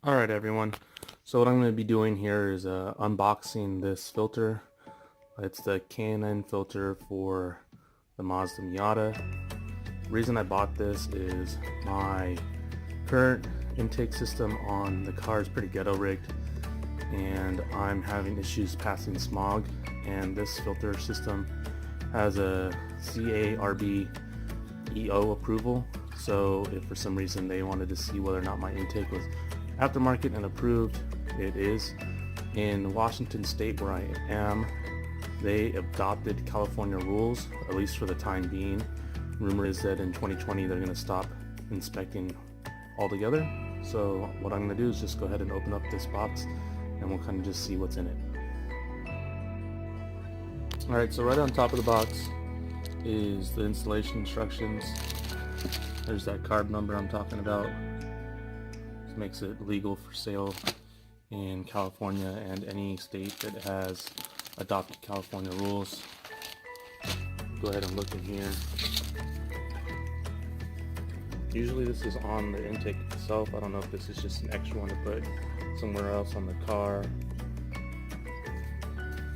Alright everyone, so what I'm going to be doing here is unboxing this filter. It's the K&N filter for the Mazda Miata. The reason I bought this is my current intake system on the car is pretty ghetto rigged and I'm having issues passing smog, and this filter system has a CARB EO approval. So if for some reason they wanted to see whether or not my intake was aftermarket and approved, it is. In Washington State where I am, they adopted California rules, at least for the time being. Rumor is that in 2020 they're going to stop inspecting altogether. So what I'm going to do is just go ahead and open up this box and we'll kind of just see what's in it. Alright, so right on top of the box is the installation instructions. There's that card number I'm talking about. This makes it legal for sale in California and any state that has adopted California rules. Go ahead and look in here. Usually this is on the intake itself. I don't know if this is just an extra one to put somewhere else on the car.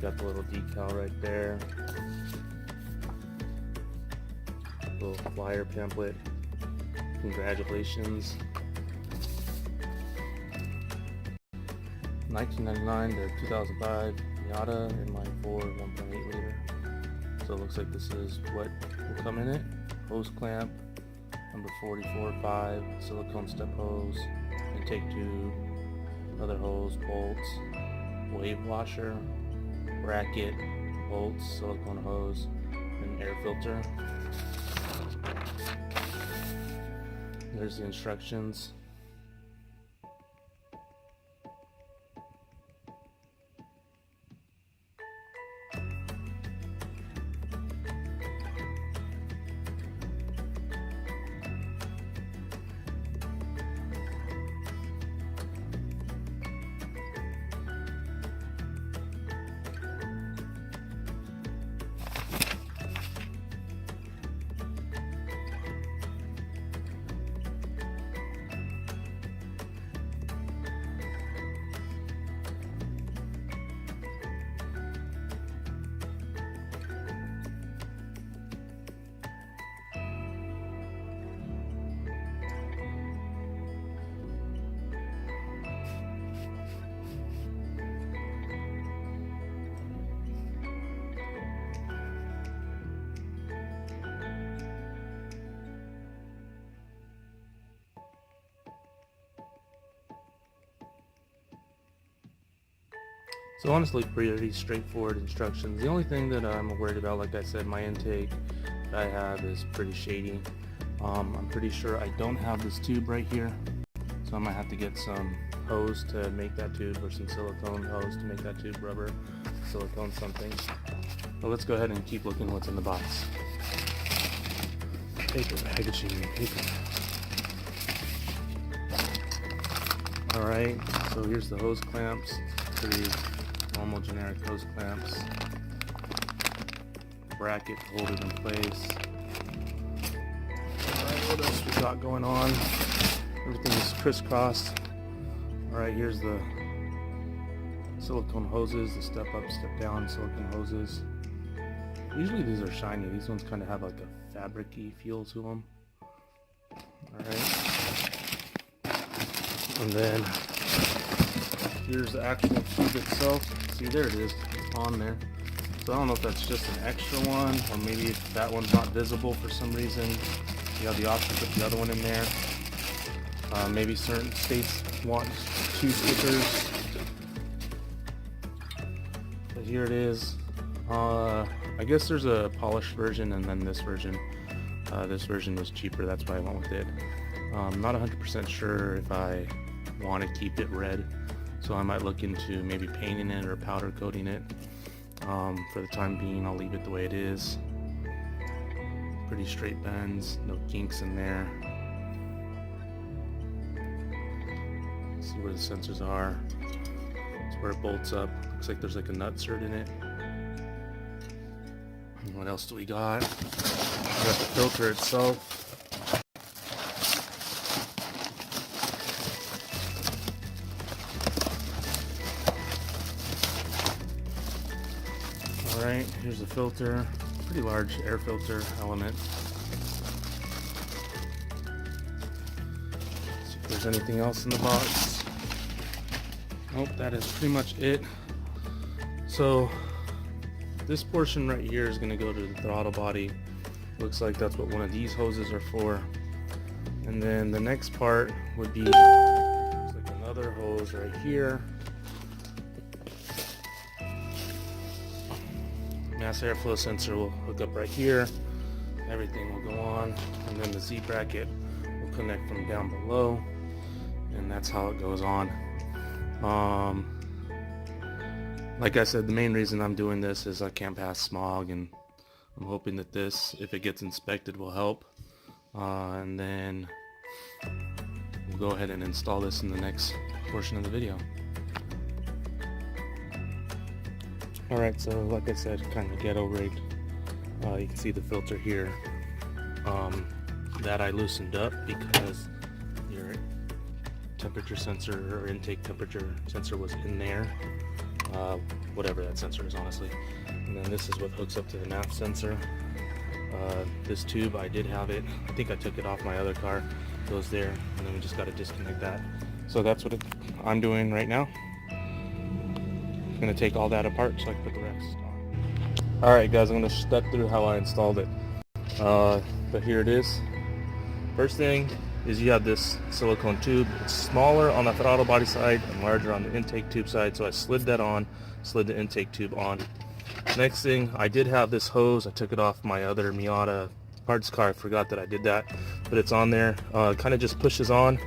Got the little decal right there. Little flyer pamphlet. Congratulations. 1999 to 2005 Miata inline 4 1.8 liter. So it looks like this is what will come in it. Hose clamp number 44.5, silicone step hose, intake tube, other hose, bolts, wave washer, bracket, bolts, silicone hose, and air filter. There's the instructions. So honestly, pretty straightforward instructions. The only thing that I'm worried about, like I said, my intake that I have is pretty shady. I'm pretty sure I don't have this tube right here, so I might have to get some hose to make that tube, or some silicone hose to make that tube, rubber, silicone, something. But let's go ahead and keep looking what's in the box. Paper, packaging, paper. Alright, so here's the hose clamps. Pretty normal generic hose clamps. Bracket to hold it in place. Alright, what else we got going on? Everything is crisscrossed. Alright, here's the silicone hoses, the step up, step down silicone hoses. Usually these are shiny. These ones kind of have like a fabric-y feel to them. Alright. And then here's the actual tube itself. See, there it is, it's on there. So I don't know if that's just an extra one, or maybe if that one's not visible for some reason, you have the option to put the other one in there. Maybe certain states want two stickers. But here it is. I guess there's a polished version and then this version. This version was cheaper, that's why I went with it. I'm not 100% sure if I want to keep it red, so I might look into maybe painting it or powder coating it. For the time being, I'll leave it the way it is. Pretty straight bends, no kinks in there. See where the sensors are. It's where it bolts up. Looks like there's like a nut cert in it. And what else do we got? We got the filter itself. Alright, here's the filter. Pretty large air filter element. See if there's anything else in the box. Nope, that is pretty much it. So this portion right here is going to go to the throttle body. Looks like that's what one of these hoses are for. And then the next part would be like another hose right here. Mass airflow sensor will hook up right here. Everything will go on, and then the Z bracket will connect from down below, and that's how it goes on. Like I said, the main reason I'm doing this is I can't pass smog, and I'm hoping that this, if it gets inspected, will help. And then we'll go ahead and install this in the next portion of the video. Alright, so like I said, kind of ghetto rigged. You can see the filter here that I loosened up because your temperature sensor or intake temperature sensor was in there. Whatever that sensor is, honestly. And then this is what hooks up to the NAF sensor. This tube, I did have it. I think I took it off my other car. It goes there, and then we just got to disconnect that. So that's what I'm doing right now. I'm going to take all that apart so I can put the rest on. Alright guys, I'm going to step through how I installed it. But here it is. First thing is you have this silicone tube. It's smaller on the throttle body side and larger on the intake tube side, so I slid that on, slid the intake tube on. Next thing, I did have this hose. I took it off my other Miata parts car. I forgot that I did that, but it's on there. It kind of just pushes on.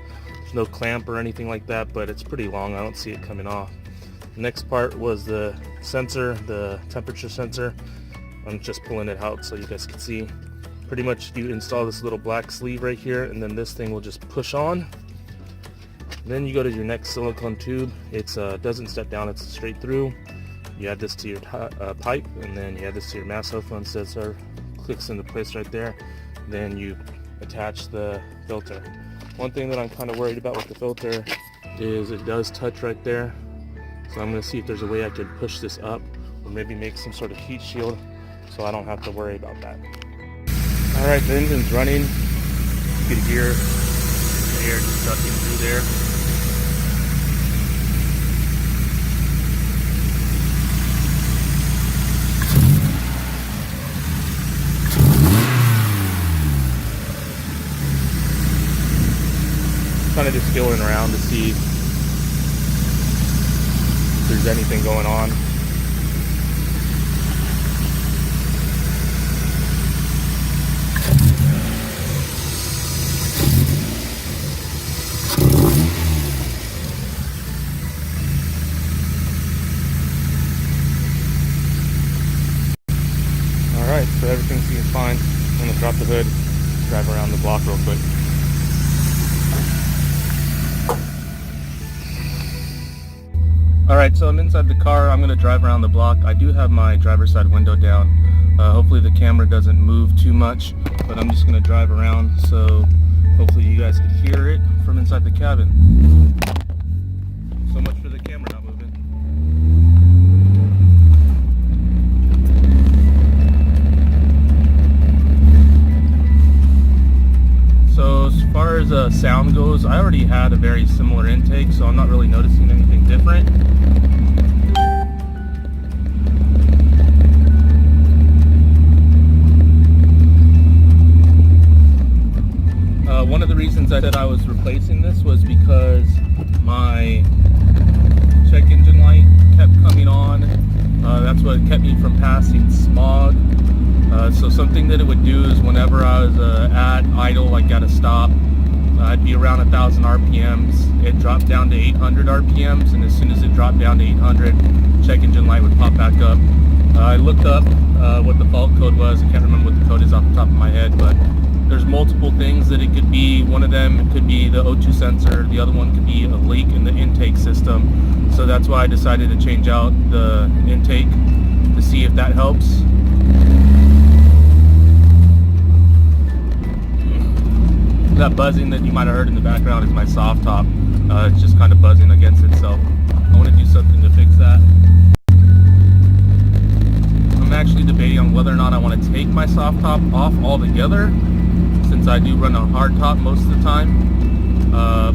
There's no clamp or anything like that, but it's pretty long. I don't see it coming off. The next part was the sensor, the temperature sensor. I'm just pulling it out so you guys can see. Pretty much you install this little black sleeve right here, and then this thing will just push on. Then you go to your next silicone tube. It doesn't step down, it's straight through. You add this to your pipe, and then you add this to your mass airflow sensor. Clicks into place right there. Then you attach the filter. One thing that I'm kind of worried about with the filter is it does touch right there. So I'm going to see if there's a way I could push this up, or maybe make some sort of heat shield so I don't have to worry about that. Alright, the engine's running. You can hear the air just sucking through there. Kind of just feeling around to see if there's anything going on. Alright, so everything seems fine. I'm going to drop the hood, drive around the block real quick. Alright, so I'm inside the car. I'm going to drive around the block. I do have my driver's side window down. Hopefully the camera doesn't move too much, but I'm just going to drive around so hopefully you guys can hear it from inside the cabin. So much for the camera not moving. So as far as sound goes, I already had a very similar intake, so I'm not really noticing anything different. One of the reasons I said I was replacing this was because my check engine light kept coming on. That's what kept me from passing smog. So something that it would do is whenever I was at idle, like at a stop, I'd be around 1,000 RPMs. It dropped down to 800 RPMs, and as soon as it dropped down to 800, check engine light would pop back up. I looked up what the fault code was. I can't remember what the code is off the top of my head, but there's multiple things that it could be. One of them could be the O2 sensor. The other one could be a leak in the intake system. So that's why I decided to change out the intake to see if that helps. That buzzing that you might have heard in the background is my soft top. It's just kind of buzzing against itself. I want to do something to fix that. I'm my soft top off altogether, since I do run a hard top most of the time.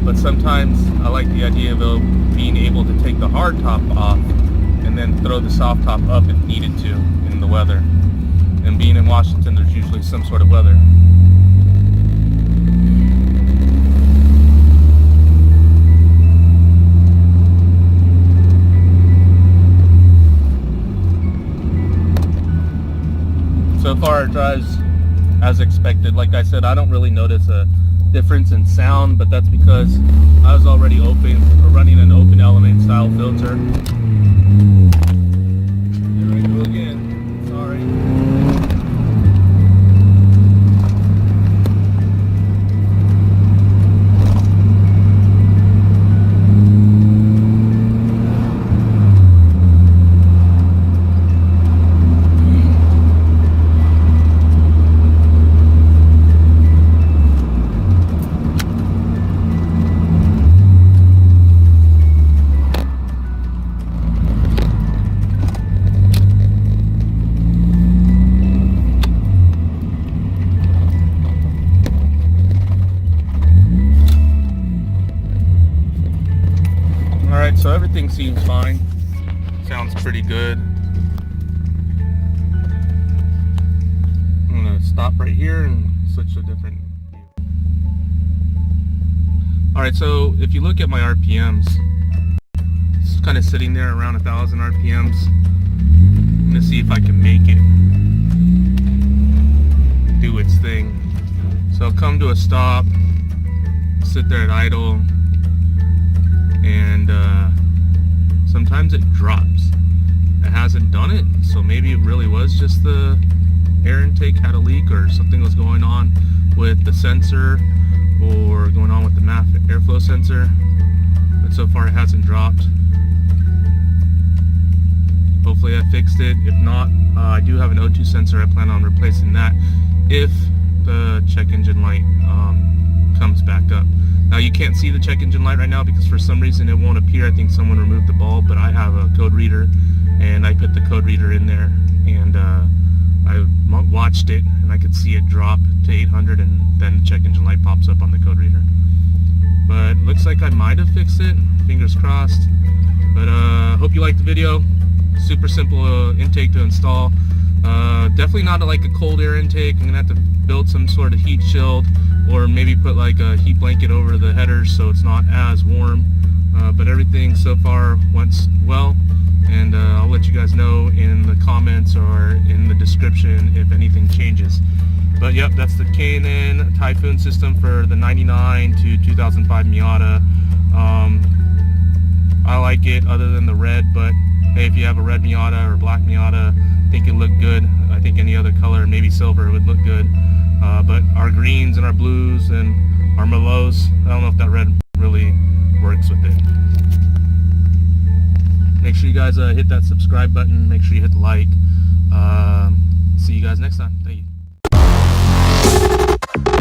But sometimes I like the idea of being able to take the hard top off and then throw the soft top up if needed to in the weather. And being in Washington, there's usually some sort of weather. So far it drives as expected. Like I said, I don't really notice a difference in sound, but that's because I was already running an open element style filter. Here I go again. Sorry. Alright, so everything seems fine. Sounds pretty good. I'm going to stop right here and switch to a different view. Alright, so if you look at my RPMs, it's kind of sitting there around 1,000 RPMs. I'm going to see if I can make it do its thing. So I'll come to a stop, sit there at idle, and sometimes it drops. It hasn't done it, so maybe it really was just the air intake had a leak or something was going on with the sensor or going on with the MAF airflow sensor, but so far it hasn't dropped. Hopefully I fixed it. If not, I do have an O2 sensor. I plan on replacing that if the check engine light comes back up. Now you can't see the check engine light right now because for some reason it won't appear. I think someone removed the bulb, but I have a code reader and I put the code reader in there, and I watched it and I could see it drop to 800 and then the check engine light pops up on the code reader. But looks like I might have fixed it, fingers crossed. But hope you liked the video. Super simple intake to install. Definitely not like a cold air intake. I'm gonna have to build some sort of heat shield or maybe put like a heat blanket over the headers so it's not as warm. But everything so far went well, and I'll let you guys know in the comments or in the description if anything changes. But yep, that's the K&N Typhoon system for the 99 to 2005 Miata. I like it other than the red, but hey, if you have a red Miata or black Miata, I think it looked good. I think any other color, maybe silver, would look good. But our greens and our blues and our Merlots, I don't know if that red really works with it. Make sure you guys hit that subscribe button. Make sure you hit the like. See you guys next time. Thank you.